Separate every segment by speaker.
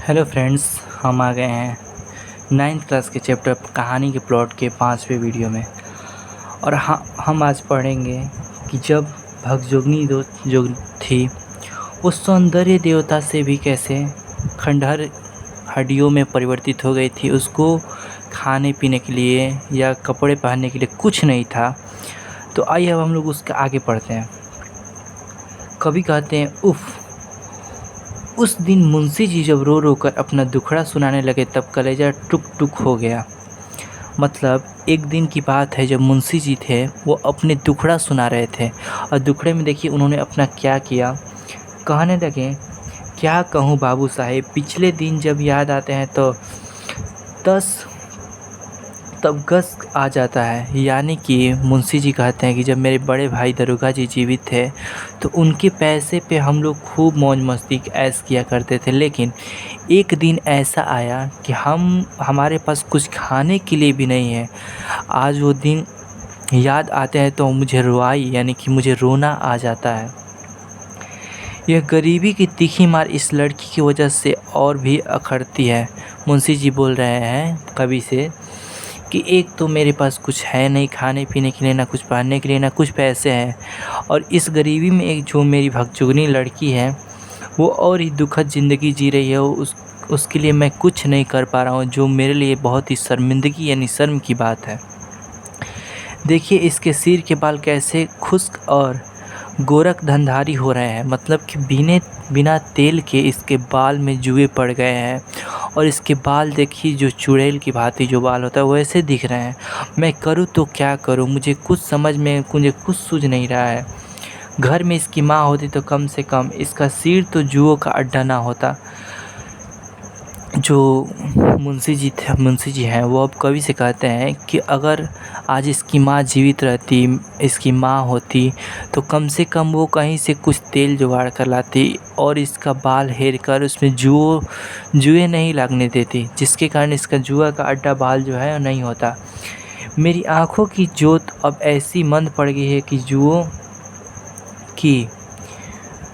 Speaker 1: Hello friends, हम आ गए हैं 9th क्लास के चैप्टर कहानी के प्लॉट के 5वें वीडियो में। और हम आज पढ़ेंगे कि जब भगजोगनी जो थी वो सौंदर्य देवता से भी कैसे खंडहर हड्डियों में परिवर्तित हो गई थी। उसको खाने पीने के लिए या कपड़े पहनने के लिए कुछ नहीं था। तो आइए अब हम लोग उसके आगे पढ़ते हैं। कवि कहते हैं, उफ़, उस दिन मुंशी जी जब रो रो कर अपना दुखड़ा सुनाने लगे तब कलेजा टुक टुक हो गया। मतलब एक दिन की बात है जब मुंशी जी थे वो अपने दुखड़ा सुना रहे थे और दुखड़े में देखिए उन्होंने अपना क्या किया। कहने लगे, क्या कहूँ बाबू साहेब, पिछले दिन जब याद आते हैं तो तस तब गस आ जाता है। यानी कि मुंशी जी कहते हैं कि जब मेरे बड़े भाई दरोगा जी जीवित थे तो उनके पैसे पे हम लोग खूब मौज मस्ती ऐश किया करते थे। लेकिन एक दिन ऐसा आया कि हमारे पास कुछ खाने के लिए भी नहीं है। आज वो दिन याद आते हैं तो मुझे रुआई यानी कि मुझे रोना आ जाता है। यह गरीबी की तीखी मार इस लड़की की वजह से और भी अखरती है। मुंशी जी बोल रहे हैं कवि से कि एक तो मेरे पास कुछ है नहीं खाने पीने के लिए, ना कुछ पहनने के लिए, ना कुछ पैसे हैं। और इस गरीबी में एक जो मेरी भगजुगनी लड़की है वो और ही दुखद ज़िंदगी जी रही है। उसके लिए मैं कुछ नहीं कर पा रहा हूँ, जो मेरे लिए बहुत ही शर्मिंदगी यानी शर्म की बात है। देखिए इसके सिर के बाल कैसे खुश्क और गोरख धंधारी हो रहे हैं। मतलब कि बिना तेल के इसके बाल में जुए पड़ गए हैं और इसके बाल देखिए जो चुड़ैल की भांति जो बाल होता है वैसे दिख रहे हैं। मैं करूँ तो क्या करूँ, मुझे कुछ सूझ नहीं रहा है। घर में इसकी माँ होती तो कम से कम इसका सिर तो जुओं का अड्डा ना होता। जो मुंशी जी हैं वो अब कवि से कहते हैं कि अगर आज इसकी माँ जीवित रहती, इसकी माँ होती तो कम से कम वो कहीं से कुछ तेल जुगाड़ कर लाती और इसका बाल हेर कर उसमें जुए नहीं लगने देती, जिसके कारण इसका जुआ का अड्डा बाल जो है नहीं होता। मेरी आँखों की जोत अब ऐसी मंद पड़ गई है कि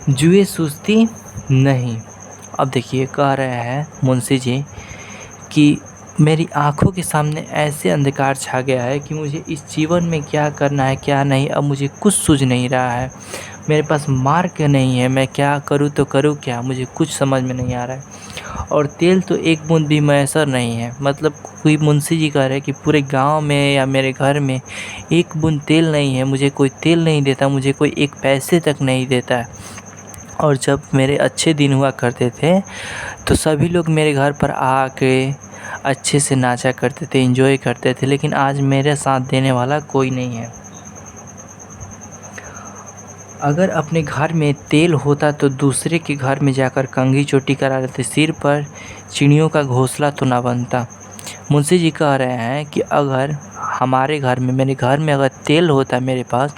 Speaker 1: जुए सूझती नहीं। अब देखिए कह रहे हैं मुंशी जी कि मेरी आँखों के सामने ऐसे अंधकार छा गया है कि मुझे इस जीवन में क्या करना है क्या नहीं अब मुझे कुछ सूझ नहीं रहा है। मेरे पास मार्ग नहीं है, मैं क्या करूँ तो करूँ क्या, मुझे कुछ समझ में नहीं आ रहा है। और तेल तो एक बूंद भी मैसर नहीं है। मतलब कोई मुंशी जी कह रहे हैं कि पूरे गांव में या मेरे घर में एक बूंद तेल नहीं है, मुझे कोई तेल नहीं देता, मुझे कोई एक पैसे तक नहीं देता है। और जब मेरे अच्छे दिन हुआ करते थे तो सभी लोग मेरे घर पर आके अच्छे से नाचा करते थे, एंजॉय करते थे। लेकिन आज मेरे साथ देने वाला कोई नहीं है। अगर अपने घर में तेल होता तो दूसरे के घर में जाकर कंघी चोटी करा लेते, सिर पर चिड़ियों का घोंसला तो ना बनता। मुंशी जी कह रहे हैं कि अगर हमारे घर में, मेरे घर में अगर तेल होता मेरे पास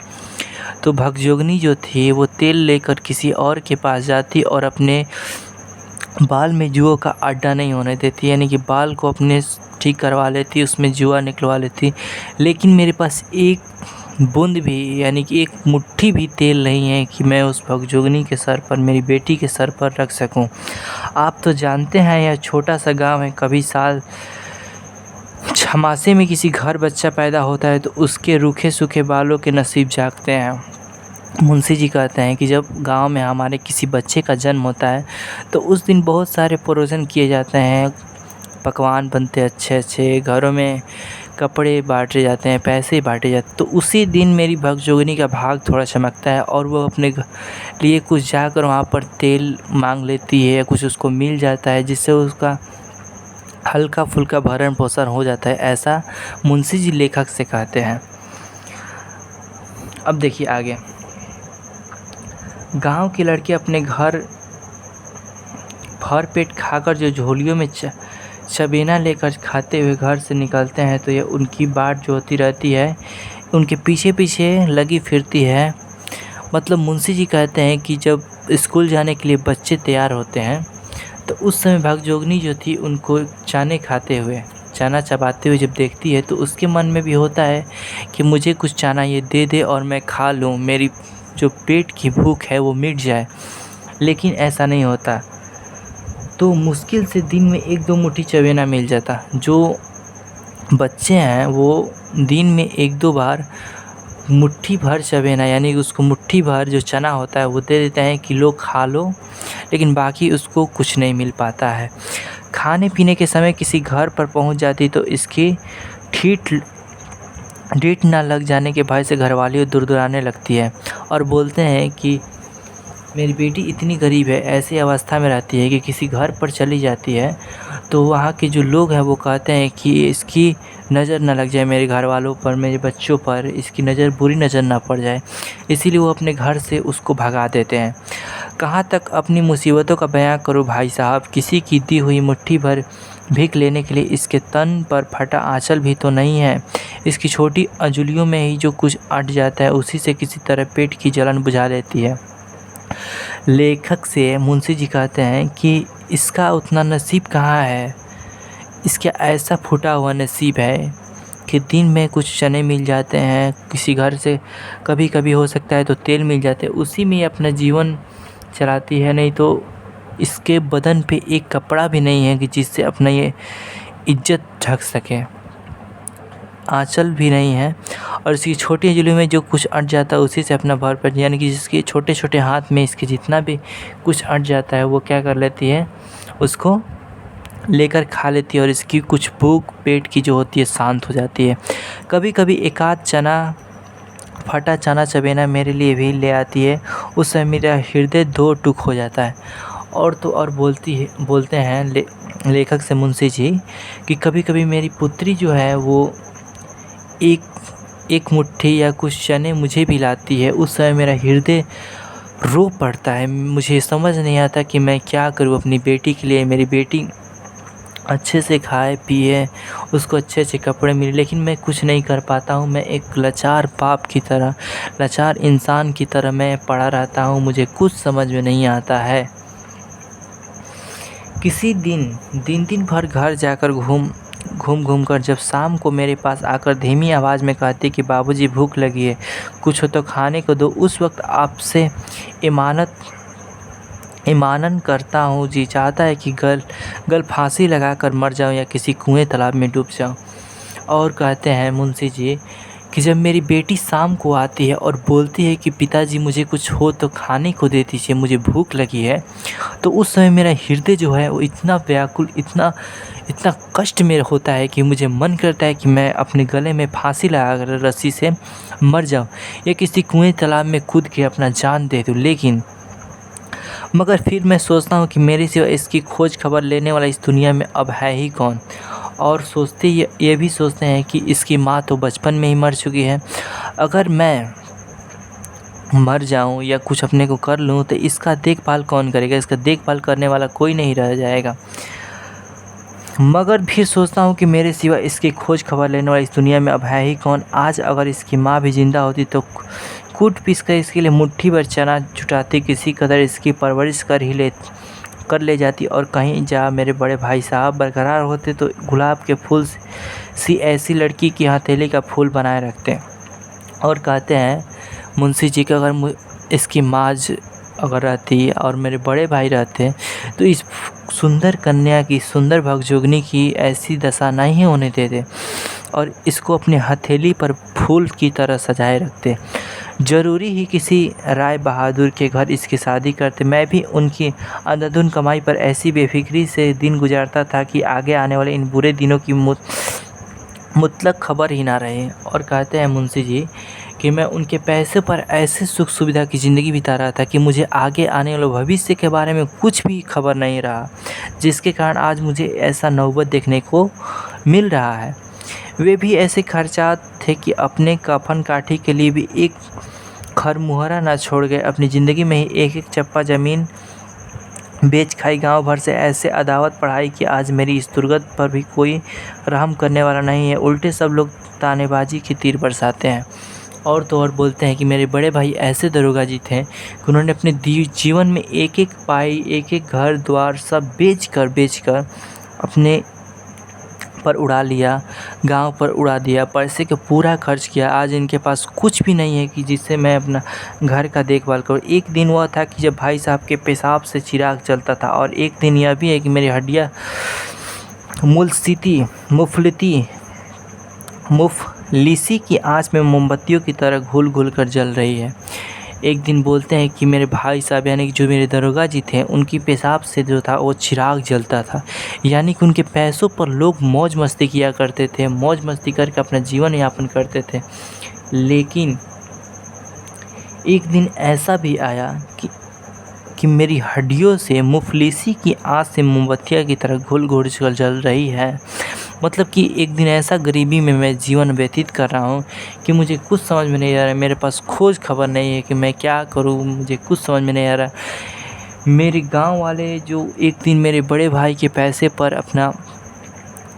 Speaker 1: तो भगजोगनी जो थी वो तेल लेकर किसी और के पास जाती और अपने बाल में जुओं का अड्डा नहीं होने देती, यानी कि बाल को अपने ठीक करवा लेती, उसमें जुआ निकलवा लेती। लेकिन मेरे पास एक बूंद भी यानी कि एक मुट्ठी भी तेल नहीं है कि मैं उस भगजोगनी के सर पर, मेरी बेटी के सर पर रख सकूं। आप तो जानते हैं यह छोटा सा गांव है, कभी साल छमासे में किसी घर बच्चा पैदा होता है तो उसके रूखे सूखे बालों के नसीब जागते हैं। मुंशी जी कहते हैं कि जब गांव में हमारे किसी बच्चे का जन्म होता है तो उस दिन बहुत सारे प्रोजन किए जाते हैं, पकवान बनते हैं अच्छे अच्छे, घरों में कपड़े बांटे जाते हैं, पैसे बांटे जाते हैं। तो उसी दिन मेरी भगजोगनी का भाग थोड़ा चमकता है और वो अपने लिए कुछ जाकर वहाँ पर तेल मांग लेती है या कुछ उसको मिल जाता है, जिससे उसका हल्का फुल्का भरण पोषण हो जाता है। ऐसा मुंशी जी लेखक से कहते हैं। अब देखिए आगे, गांव की लड़के अपने घर भर पेट खाकर जो झोलियों में चबेना लेकर खाते हुए घर से निकलते हैं तो यह उनकी बाट जो होती रहती है उनके पीछे पीछे लगी फिरती है। मतलब मुंशी जी कहते हैं कि जब स्कूल जाने के लिए बच्चे तैयार होते हैं तो उस समय भगजोगनी जो थी उनको चाना चबाते हुए जब देखती है तो उसके मन में भी होता है कि मुझे कुछ चाना ये दे दे और मैं खा लूँ, मेरी जो पेट की भूख है वो मिट जाए। लेकिन ऐसा नहीं होता। तो मुश्किल से दिन में 1-2 मुट्ठी चवेना मिल जाता। जो बच्चे हैं वो दिन में 1-2 बार मुट्ठी भर चवेना यानी कि उसको मुट्ठी भर जो चना होता है वो दे देते हैं कि लो खा लो, लेकिन बाकी उसको कुछ नहीं मिल पाता है। खाने पीने के समय किसी घर पर पहुंच जाती तो इसकी ढीठ ना लग जाने के भय से घरवाली दुरदुराने लगती है और बोलते हैं कि मेरी बेटी इतनी गरीब है, ऐसी अवस्था में रहती है कि किसी घर पर चली जाती है तो वहाँ के जो लोग हैं वो कहते हैं कि इसकी नज़र ना लग जाए मेरे घर वालों पर, मेरे बच्चों पर, इसकी नज़र बुरी नज़र ना पड़ जाए, इसीलिए वो अपने घर से उसको भगा देते हैं। कहाँ तक अपनी मुसीबतों का बयां करूँ भाई साहब, किसी की दी हुई मुट्ठी भर भीख लेने के लिए इसके तन पर फटा आँचल भी तो नहीं है। इसकी छोटी अंजुलियों में ही जो कुछ अट जाता है उसी से किसी तरह पेट की जलन बुझा लेती है। लेखक से मुंशी जी कहते हैं कि इसका उतना नसीब कहाँ है, इसका ऐसा फूटा हुआ नसीब है कि दिन में कुछ चने मिल जाते हैं, किसी घर से कभी कभी हो सकता है तो तेल मिल जाते हैं, उसी में अपना जीवन चलाती है। नहीं तो इसके बदन पे एक कपड़ा भी नहीं है कि जिससे अपना ये इज्जत ढक सके, आंचल भी नहीं है और इसकी छोटी अंजुली में जो कुछ अट जाता है उसी से अपना भर पेट, यानी कि जिसके छोटे छोटे हाथ में इसके जितना भी कुछ अट जाता है वो क्या कर लेती है, उसको लेकर खा लेती है और इसकी कुछ भूख पेट की जो होती है शांत हो जाती है। कभी कभी एकाध फटा चना चबेना मेरे लिए भी ले आती है, उस समय मेरा हृदय दो टुक हो जाता है। और तो और बोलते हैं लेखक से मुंशी जी कि कभी कभी मेरी पुत्री जो है वो एक मुट्ठी या कुछ चने मुझे भी लाती है, उस समय मेरा हृदय रो पड़ता है। मुझे समझ नहीं आता कि मैं क्या करूं अपनी बेटी के लिए। मेरी बेटी अच्छे से खाए पिए, उसको अच्छे अच्छे कपड़े मिले, लेकिन मैं कुछ नहीं कर पाता हूँ। मैं एक लाचार बाप की तरह, लाचार इंसान की तरह मैं पड़ा रहता हूँ, मुझे कुछ समझ में नहीं आता है। किसी दिन भर घर जाकर घूम कर जब शाम को मेरे पास आकर धीमी आवाज़ में कहती कि बाबूजी भूख लगी है, कुछ हो तो खाने को दो, उस वक्त आपसे ईमानन करता हूँ जी चाहता है कि गल फांसी लगाकर मर जाऊँ या किसी कुएं तालाब में डूब जाऊँ। और कहते हैं मुंशी जी कि जब मेरी बेटी शाम को आती है और बोलती है कि पिताजी मुझे कुछ हो तो खाने को दे दीजिए, मुझे भूख लगी है, तो उस समय मेरा हृदय जो है वो इतना व्याकुल, इतना कष्ट में होता है कि मुझे मन करता है कि मैं अपने गले में फांसी लगाकर रस्सी से मर जाऊँ या किसी कुएं तालाब में कूद के अपना जान दे दूँ। लेकिन मगर फिर मैं सोचता हूँ कि मेरे सिवा इसकी खोज खबर लेने वाला इस दुनिया में अब है ही कौन। और ये भी सोचते हैं कि इसकी माँ तो बचपन में ही मर चुकी है, अगर मैं मर जाऊँ या कुछ अपने को कर लूँ तो इसका देखभाल कौन करेगा, इसका देखभाल करने वाला कोई नहीं रह जाएगा। मगर फिर सोचता हूँ कि मेरे सिवा इसकी खोज खबर लेने वाला इस दुनिया में अब है ही कौन। आज अगर इसकी माँ भी जिंदा होती तो कूट पीस कर इसके लिए मुट्ठी भर चना जुटाती, किसी कदर इसकी परवरिश कर ले जाती और कहीं जा मेरे बड़े भाई साहब बरकरार होते तो गुलाब के फूल सी ऐसी लड़की की हथेली का फूल बनाए रखते। और कहते हैं मुंशी जी का अगर इसकी माँ अगर रहती और मेरे बड़े भाई रहते तो इस सुंदर कन्या की, सुंदर भगजोगनी की ऐसी दशा नहीं होने देते और इसको अपनी हथेली पर फूल की तरह सजाए रखते। ज़रूरी ही किसी राय बहादुर के घर इसकी शादी करते। मैं भी उनकी अंधाधुंध कमाई पर ऐसी बेफिक्री से दिन गुजारता था कि आगे आने वाले इन बुरे दिनों की मुतलक खबर ही ना रहे। और कहते हैं मुंशी जी कि मैं उनके पैसे पर ऐसे सुख सुविधा की ज़िंदगी बिता रहा था कि मुझे आगे आने वाले भविष्य के बारे में कुछ भी खबर नहीं रहा, जिसके कारण आज मुझे ऐसा नौबत देखने को मिल रहा है। वे भी ऐसे खर्चात थे कि अपने कफन काठी के लिए भी एक खरमुहरा ना छोड़ गए। अपनी ज़िंदगी में ही एक चप्पा ज़मीन बेच खाई, गांव भर से ऐसे अदावत पढ़ाई कि आज मेरी इस दुर्गत पर भी कोई रहम करने वाला नहीं है। उल्टे सब लोग तानेबाजी के तीर बरसाते हैं। और तो और बोलते हैं कि मेरे बड़े भाई ऐसे दरोगा जी थे कि उन्होंने अपने जीवन में एक एक पाई, एक एक घर द्वार सब बेच कर अपने पर उड़ा लिया, गाँव पर उड़ा दिया, पैसे का पूरा खर्च किया। आज इनके पास कुछ भी नहीं है कि जिससे मैं अपना घर का देखभाल करूँ। एक दिन हुआ था कि जब भाई साहब के पेशाब से चिराग जलता था, और एक दिन यह भी है कि मेरी हड्डियाँ मुफलिसी की आँच में मोमबत्तियों की तरह घुल-घुल कर जल रही है। एक दिन बोलते हैं कि मेरे भाई साहब यानी कि जो मेरे दरोगा जी थे, उनकी पेशाब से जो था वो चिराग जलता था। यानी कि उनके पैसों पर लोग मौज मस्ती किया करते थे, मौज मस्ती करके अपना जीवन यापन करते थे। लेकिन एक दिन ऐसा भी आया कि मेरी हड्डियों से मुफलिसी की आँच से मोमबत्तियाँ की तरह घुल-घुल कर जल रही है। मतलब कि एक दिन ऐसा गरीबी में मैं जीवन व्यतीत कर रहा हूँ कि मुझे कुछ समझ में नहीं आ रहा है। मेरे पास खोज खबर नहीं है कि मैं क्या करूँ, मुझे कुछ समझ में नहीं आ रहा। मेरे गाँव वाले जो एक दिन मेरे बड़े भाई के पैसे पर अपना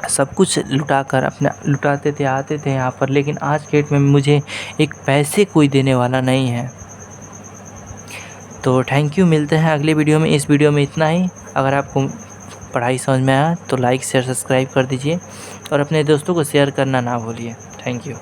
Speaker 1: सब कुछ लुटाते थे, आते थे यहाँ पर, लेकिन आज के डेट में मुझे एक पैसे कोई देने वाला नहीं है। तो थैंक यू, मिलते हैं अगले वीडियो में। इस वीडियो में इतना ही। अगर आपको पढ़ाई समझ में आया तो लाइक शेयर सब्सक्राइब कर दीजिए और अपने दोस्तों को शेयर करना ना भूलिए। Thank you.